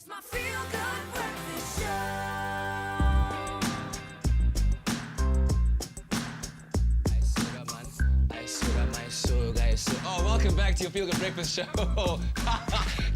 It's my feel-good breakfast show. Oh, welcome back to your Feel Good Breakfast Show.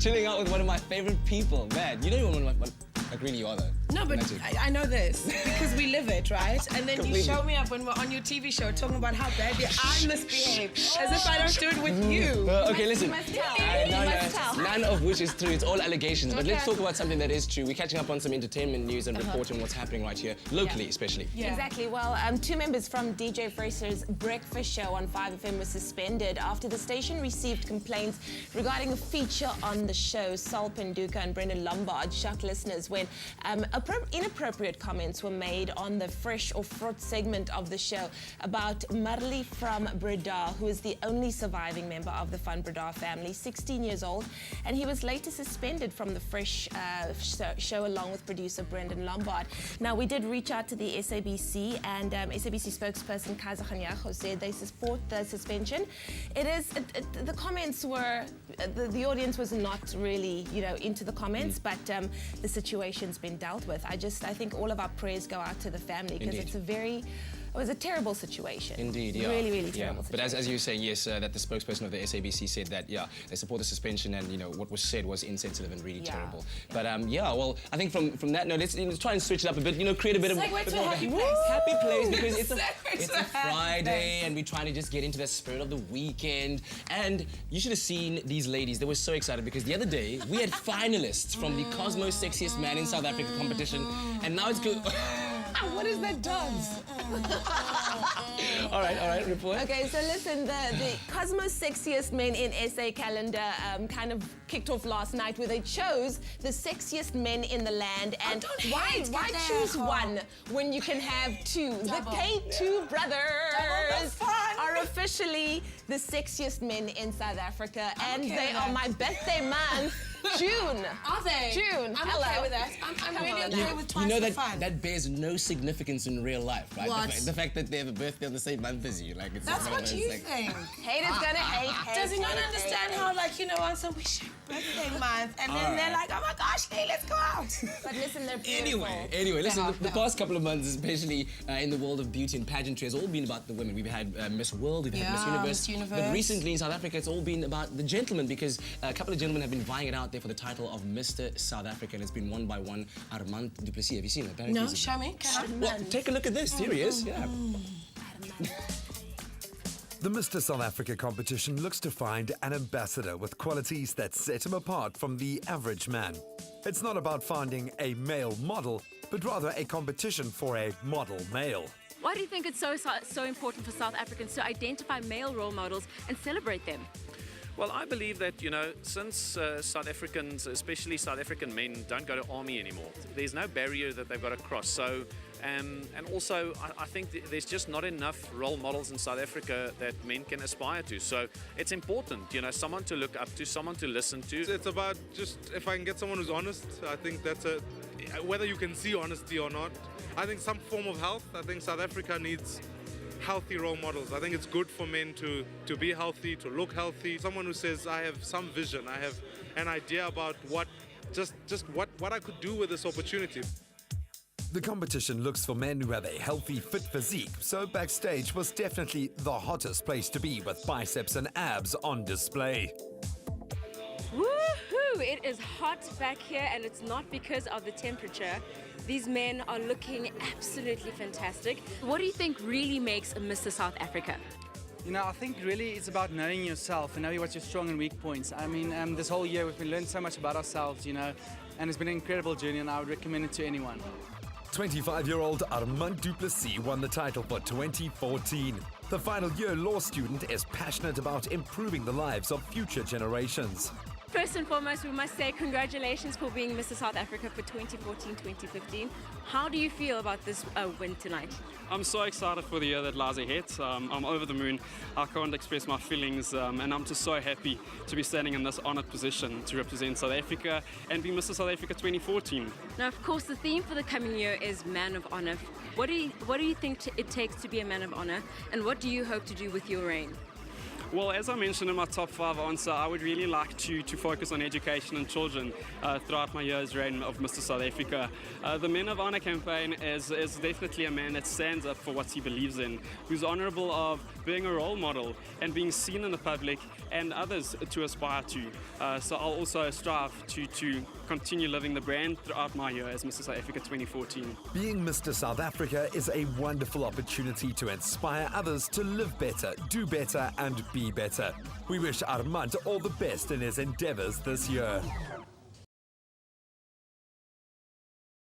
Chilling out with one of my favorite people. Man, you know you're one of my... Like, really you are, though. No, but I know this because we live it, right? And then Completely. you show me up when we're on your TV show talking about how badly I misbehave, as if I don't do it with you. Okay, listen. You must tell. No, You must tell. none of which is true. It's all allegations. But let's Okay. talk about something that is true. We're catching up on some entertainment news and reporting what's happening right here, locally especially. Yeah. Exactly. Well, two members from DJ Fraser's breakfast show on 5FM were suspended after the station received complaints regarding a feature on the show. Sol Penduka and Brendan Lombard shocked listeners when inappropriate comments were made on the Fresh or Fruit segment of the show about Marley from Breda, who is the only surviving member of the Van Breda family, 16 years old, and he was later suspended from the Fresh show along with producer Brendan Lombard. Now, we did reach out to the SABC, and SABC spokesperson Kaiser Khanyago said they support the suspension. The comments were, the audience was not really, into the comments, but the situation's been dealt with. I think all of our prayers go out to the family because it was a terrible situation. Indeed, yeah. Really, really terrible But situation. as you were saying, yes, that the spokesperson of the SABC said that, they support the suspension and, what was said was insensitive and really terrible. But, well, I think from that note, let's try and switch it up a bit, create a bit of... Segue to bit more of happy a place. happy place because it's Segue to a happy Friday and we're trying to just get into the spirit of the weekend. And you should have seen these ladies. They were so excited because the other day we had finalists from the Cosmo Sexiest Man in South Africa competition, and now it's good. What is that dance? All right, report. Okay, so listen, the Cosmos Sexiest Men in SA calendar kind of kicked off last night where they chose the sexiest men in the land. And why choose one when you can have two? Double. The K2 brothers That's fun. are officially the sexiest men in South Africa, and okay they with are that. my birthday month, June. Are they? June. I'm Hello. okay with that. I'm really okay with twice You know the fun. that bears no significance in real life, right? What? The fact that they have a birthday on the same month as you, like it's That's just one of what those you things. think. Haters gonna hate. Does he not hate, understand hate, how, on some wish birthday month, and then they're like, oh my gosh, Leigh, let's go out. But listen, they're beautiful. Anyway, listen, the past couple of months, especially in the world of beauty and pageantry, has all been about the women. We've had Miss World, we've had Miss Universe. Miss Universe. But recently in South Africa, it's all been about the gentlemen because a couple of gentlemen have been vying it out there for the title of Mr. South Africa, and it's been won by one Armand Du Plessis. Have you seen it? No, show me. Well, take a look at this. Here he is. Yeah. The Mr. South Africa competition looks to find an ambassador with qualities that set him apart from the average man. It's not about finding a male model, but rather a competition for a model male. Why do you think it's so important for South Africans to identify male role models and celebrate them? Well, I believe that, since South Africans, especially South African men, don't go to army anymore, there's no barrier that they've got to cross. So, and also, I think there's just not enough role models in South Africa that men can aspire to. So it's important, someone to look up to, someone to listen to. It's about just, if I can get someone who's honest, I think that's whether you can see honesty or not. I think some form of health. I think South Africa needs healthy role models. I think it's good for men to be healthy, to look healthy. Someone who says, I have some vision, I have an idea about what I could do with this opportunity. The competition looks for men who have a healthy, fit physique, so backstage was definitely the hottest place to be with biceps and abs on display. Woohoo! It is hot back here, and it's not because of the temperature. These men are looking absolutely fantastic. What do you think really makes a Mr. South Africa? I think really it's about knowing yourself and knowing what your strong and weak points. I mean, this whole year we've been learning so much about ourselves, and it's been an incredible journey, and I would recommend it to anyone. 25-year-old Armand Du Plessis won the title for 2014. The final year law student is passionate about improving the lives of future generations. First and foremost, we must say congratulations for being Mr. South Africa for 2014-2015. How do you feel about this win tonight? I'm so excited for the year that lies ahead. I'm over the moon. I can't express my feelings, and I'm just so happy to be standing in this honoured position to represent South Africa and be Mr. South Africa 2014. Now, of course, the theme for the coming year is Man of Honour. What do you think it takes to be a man of honour, and what do you hope to do with your reign? Well, as I mentioned in my top 5 answer, I would really like to focus on education and children throughout my year's reign of Mr. South Africa. The Men of Honor campaign is definitely a man that stands up for what he believes in, who's honourable of being a role model and being seen in the public and others to aspire to. So I'll also strive to continue living the brand throughout my year as Mr. South Africa 2014. Being Mr. South Africa is a wonderful opportunity to inspire others to live better, do better, and be better. We wish Armand all the best in his endeavours this year.